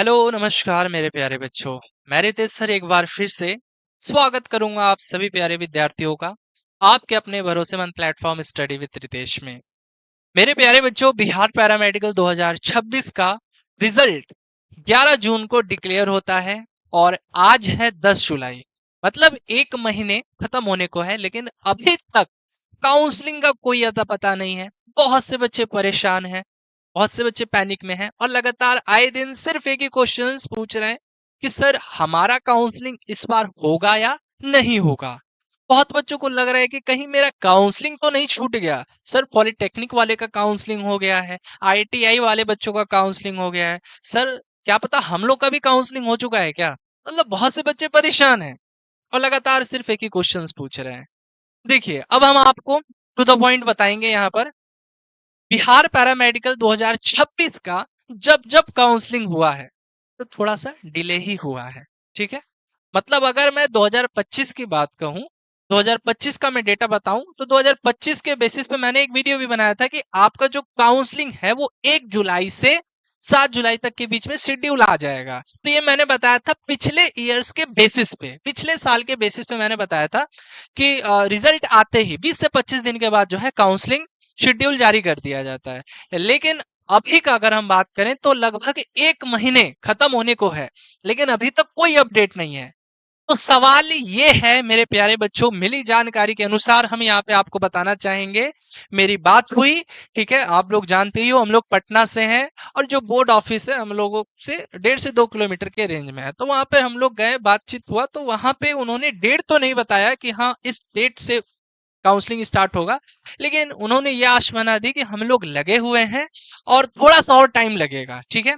Hello नमस्कार मेरे प्यारे बच्चों। मैं रितेश सर एक बार फिर से स्वागत करूंगा आप सभी प्यारे विद्यार्थियों का आपके अपने भरोसेमंद प्लेटफॉर्म स्टडी विद रितेश में। मेरे प्यारे बच्चों, बिहार पैरामेडिकल 2026 का रिजल्ट 11 जून को डिक्लेयर होता है और आज है 10 जुलाई। मतलब एक महीने खत्म होने को है, लेकिन अभी तक काउंसलिंग का कोई अता पता नहीं है। बहुत से बच्चे परेशान हैं, बहुत से बच्चे पैनिक में हैं और लगातार आए दिन सिर्फ एक ही क्वेश्चंस पूछ रहे हैं कि सर हमारा काउंसलिंग इस बार होगा या नहीं होगा। बहुत बच्चों को लग रहा है कि कहीं मेरा काउंसलिंग तो नहीं छूट गया। सर पॉलिटेक्निक वाले का काउंसलिंग हो गया है, आईटीआई वाले बच्चों का काउंसलिंग हो गया है, सर क्या पता हम लोग का भी काउंसलिंग हो चुका है क्या। मतलब बहुत से बच्चे परेशान हैं और लगातार सिर्फ एक ही क्वेश्चंस पूछ रहे हैं। देखिए, अब हम आपको टू द पॉइंट बताएंगे यहाँ पर। बिहार पैरामेडिकल 2026 का जब जब काउंसलिंग हुआ है तो थोड़ा सा डिले ही हुआ है। ठीक है, मतलब अगर मैं 2025 की बात कहूं, 2025 का मैं डेटा बताऊं तो 2025 के बेसिस पे मैंने एक वीडियो भी बनाया था कि आपका जो काउंसलिंग है वो 1 जुलाई से 7 जुलाई तक के बीच में शेड्यूल आ जाएगा। तो ये मैंने बताया था पिछले ईयर्स के बेसिस पे, पिछले साल के बेसिस पे मैंने बताया था कि रिजल्ट आते ही 20 से 25 दिन के बाद जो है काउंसलिंग शेड्यूल जारी कर दिया जाता है। लेकिन अभी का अगर हम बात करें तो लगभग एक महीने खत्म होने को है, लेकिन अभी तक कोई अपडेट नहीं है। तो सवाल ये है मेरे प्यारे बच्चों, मिली जानकारी के अनुसार हम यहाँ पे आपको बताना चाहेंगे। मेरी बात हुई, ठीक है, आप लोग जानते ही हो हम लोग पटना से हैं और जो बोर्ड ऑफिस है हम लोगों से 1.5 से 2 किलोमीटर के रेंज में है। तो वहां पे हम लोग गए, बातचीत हुआ, तो वहां पे उन्होंने डेट तो नहीं बताया कि हाँ इस डेट से काउंसलिंग स्टार्ट होगा, लेकिन उन्होंने ये आश्वासना दी कि हम लोग लगे हुए हैं और थोड़ा सा और टाइम लगेगा। ठीक है,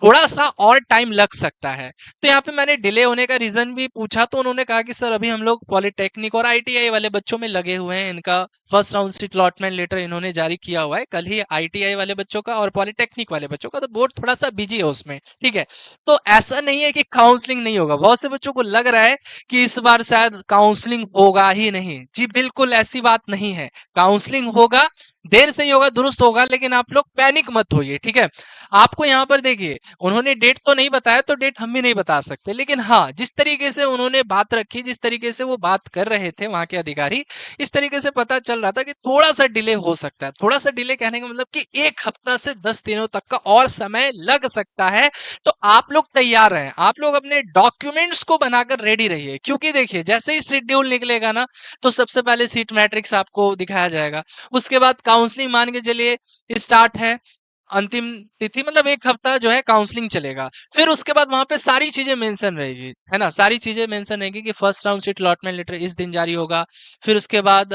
थोड़ा सा और टाइम लग सकता है। तो यहाँ पे मैंने डिले होने का रीजन भी पूछा तो उन्होंने कहा कि सर अभी हम लोग पॉलिटेक्निक और आईटीआई वाले बच्चों में लगे हुए हैं, इनका first round seat allotment letter इन्होंने जारी किया हुआ है कल ही, आईटीआई वाले बच्चों का और पॉलिटेक्निक वाले बच्चों का, तो बोर्ड थोड़ा सा बिजी है उसमें। ठीक है, तो ऐसा नहीं है कि काउंसलिंग नहीं होगा। बहुत से बच्चों को लग रहा है कि इस बार शायद काउंसलिंग होगा ही नहीं। जी बिल्कुल ऐसी बात नहीं है, काउंसलिंग होगा, देर से ही होगा, दुरुस्त होगा, लेकिन आप लोग पैनिक मत होइए। ठीक है, आपको यहाँ पर देखिए उन्होंने डेट तो नहीं बताया तो डेट हम भी नहीं बता सकते, लेकिन हाँ जिस तरीके से उन्होंने बात रखी, जिस तरीके से वो बात कर रहे थे वहां के अधिकारी, इस तरीके से पता चल रहा था कि थोड़ा सा डिले हो सकता है। थोड़ा सा डिले कहने का मतलब कि 1 हफ्ता से 10 दिनों तक का और समय लग सकता है। तो आप लोग तैयार रहें, आप लोग अपने डॉक्यूमेंट्स को बनाकर रेडी रहिए, क्योंकि देखिए जैसे ही शेड्यूल निकलेगा ना तो सबसे पहले सीट मैट्रिक्स आपको दिखाया जाएगा। उसके बाद काउंसलिंग मान के चलिए स्टार्ट है, अंतिम तिथि मतलब 1 हफ्ता जो है काउंसलिंग चलेगा। फिर उसके बाद वहां पे सारी चीजें मेंशन रहेगी, है ना, सारी चीजें मेंशन रहेगी कि first round seat allotment letter इस दिन जारी होगा। फिर उसके बाद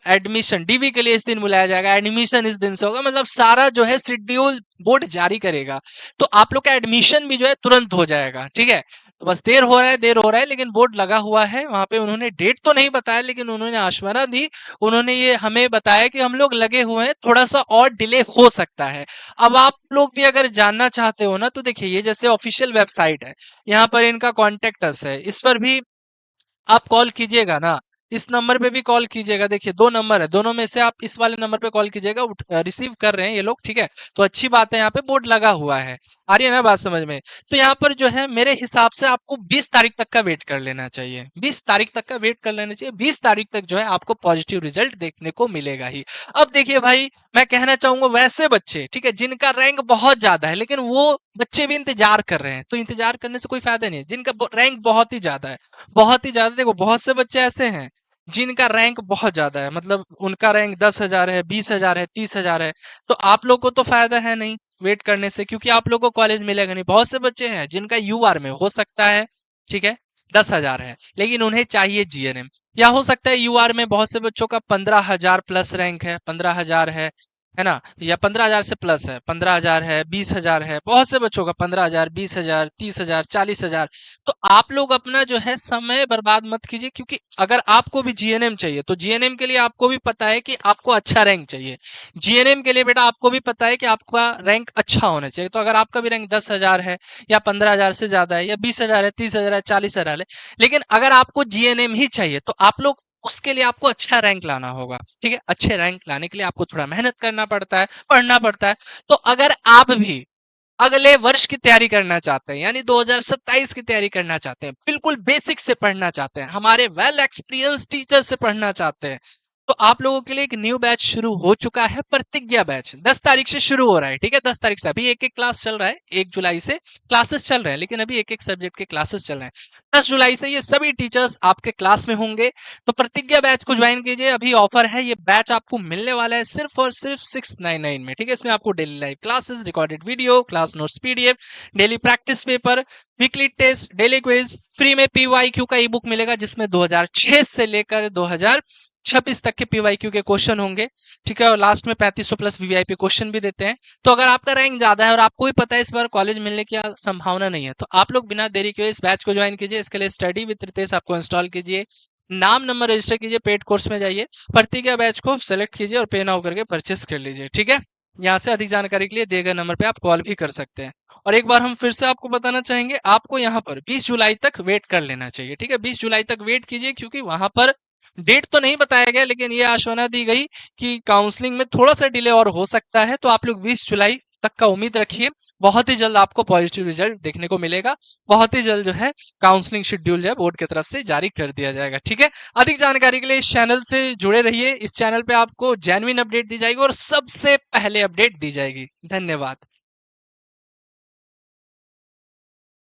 एडमिशन डीवी के लिए इस दिन बुलाया जाएगा, एडमिशन इस दिन से होगा, मतलब सारा जो है शेड्यूल बोर्ड जारी करेगा। तो आप लोग का एडमिशन भी जो है तुरंत हो जाएगा। ठीक है, तो बस देर हो रहा है, देर हो रहा है, लेकिन बोर्ड लगा हुआ है। वहां पे उन्होंने डेट तो नहीं बताया, लेकिन उन्होंने आश्वासन दी, उन्होंने ये हमें बताया कि हम लोग लगे हुए हैं, थोड़ा सा और डिले हो सकता है। अब आप लोग भी अगर जानना चाहते हो ना तो देखिए ये जैसे ऑफिशियल वेबसाइट है, यहाँ पर इनका कॉन्टेक्ट अस है, इस पर भी आप कॉल कीजिएगा ना, इस नंबर पे भी कॉल कीजिएगा। देखिए 2 नंबर है, दोनों में से आप इस वाले नंबर पे कॉल कीजिएगा, रिसीव कर रहे हैं ये लोग। ठीक है, तो अच्छी बात है, यहाँ पे बोर्ड लगा हुआ है। आ रही है ना बात समझ में। तो यहाँ पर जो है मेरे हिसाब से आपको 20 तारीख तक का वेट कर लेना चाहिए, 20 तारीख तक का वेट कर लेना चाहिए। 20 तारीख तक जो है आपको पॉजिटिव रिजल्ट देखने को मिलेगा ही। अब देखिए भाई, मैं कहना चाहूंगा वैसे बच्चे, ठीक है, जिनका रैंक बहुत ज्यादा है लेकिन वो बच्चे भी इंतजार कर रहे हैं, तो इंतजार करने से कोई फायदा नहीं है। जिनका रैंक बहुत ही ज्यादा है, बहुत ही ज्यादा, देखो बहुत से बच्चे ऐसे हैं जिनका रैंक बहुत ज्यादा है, मतलब उनका रैंक 10,000 है, 20,000 है, 30,000 है। तो आप लोग को तो फायदा है नहीं वेट करने से, क्योंकि आप लोग को कॉलेज मिलेगा नहीं। बहुत से बच्चे हैं जिनका यूआर में हो सकता है, ठीक है, 10,000 है, लेकिन उन्हें चाहिए जीएनएम। या हो सकता है यूआर में बहुत से बच्चों का 15,000 प्लस रैंक है, 15,000 है ना, या 15,000 से प्लस है, 15,000 है, 20,000 है, बहुत से बच्चों का 15,000, 20,000, 30,000, 40,000। तो आप लोग अपना जो है समय बर्बाद मत कीजिए, क्योंकि अगर आपको भी जीएनएम चाहिए तो जीएनएम के लिए आपको भी पता है कि आपको अच्छा रैंक चाहिए। जीएनएम के लिए बेटा आपको भी पता है कि आपका रैंक अच्छा होना चाहिए। तो अगर आपका भी रैंक 10,000 है या 15,000 से ज्यादा है या 20,000 है, 30,000 है, 40,000 है, लेकिन अगर आपको जीएनएम ही चाहिए तो आप लोग उसके लिए आपको अच्छा रैंक लाना होगा। ठीक है, अच्छे रैंक लाने के लिए आपको थोड़ा मेहनत करना पड़ता है, पढ़ना पड़ता है। तो अगर आप भी अगले वर्ष की तैयारी करना चाहते हैं, यानी 2027 की तैयारी करना चाहते हैं, बिल्कुल बेसिक से पढ़ना चाहते हैं, हमारे वेल एक्सपीरियंस टीचर से पढ़ना चाहते हैं, तो आप लोगों के लिए एक न्यू बैच शुरू हो चुका है। प्रतिज्ञा बैच 10 तारीख से शुरू हो रहा है। ठीक है, 10 तारीख से अभी एक एक क्लास चल रहा है, 1 जुलाई से क्लासेस चल रहे हैं, लेकिन अभी एक एक सब्जेक्ट के क्लासेस चल रहे हैं। 10 जुलाई से ये सभी टीचर्स आपके क्लास में होंगे। तो प्रतिज्ञा बैच को ज्वाइन कीजिए, अभी ऑफर है। ये बैच आपको मिलने वाला है सिर्फ और सिर्फ 699 में। ठीक है, इसमें आपको daily live classes, recorded video, class notes PDF, daily practice paper, weekly test, daily quiz, free में पीवाईक्यू का ई बुक मिलेगा, जिसमें 2006 से लेकर 2026 तक के पीवाईक्यू के क्वेश्चन होंगे। ठीक है, और लास्ट में 3500 प्लस वीवीआईपी क्वेश्चन भी देते हैं। तो अगर आपका रैंक ज्यादा है और आपको भी पता है इस बार कॉलेज मिलने की संभावना नहीं है, तो आप लोग बिना देरी के इस बैच को ज्वाइन कीजिए। इसके लिए स्टडी विद रितेश आपको इंस्टॉल कीजिए, नाम नंबर रजिस्टर कीजिए, पेड कोर्स में जाइए, प्रतिज्ञा बैच को सेलेक्ट कीजिए और पे नाउ करके परचेस कर लीजिए। ठीक है, यहाँ से अधिक जानकारी के लिए दिए गए नंबर पे आप कॉल भी कर सकते हैं। और एक बार हम फिर से आपको बताना चाहेंगे, आपको यहाँ पर 20 जुलाई तक वेट कर लेना चाहिए। ठीक है, 20 जुलाई तक वेट कीजिए, क्योंकि वहां पर डेट तो नहीं बताया गया, लेकिन ये आश्वासना दी गई कि काउंसलिंग में थोड़ा सा डिले और हो सकता है। तो आप लोग 20 जुलाई तक का उम्मीद रखिए, बहुत ही जल्द आपको पॉजिटिव रिजल्ट देखने को मिलेगा। बहुत ही जल्द जो है काउंसलिंग शेड्यूल जो है बोर्ड की तरफ से जारी कर दिया जाएगा। ठीक है, अधिक जानकारी के लिए इस चैनल से जुड़े रहिए। इस चैनल पे आपको जेन्युइन अपडेट दी जाएगी और सबसे पहले अपडेट दी जाएगी। धन्यवाद।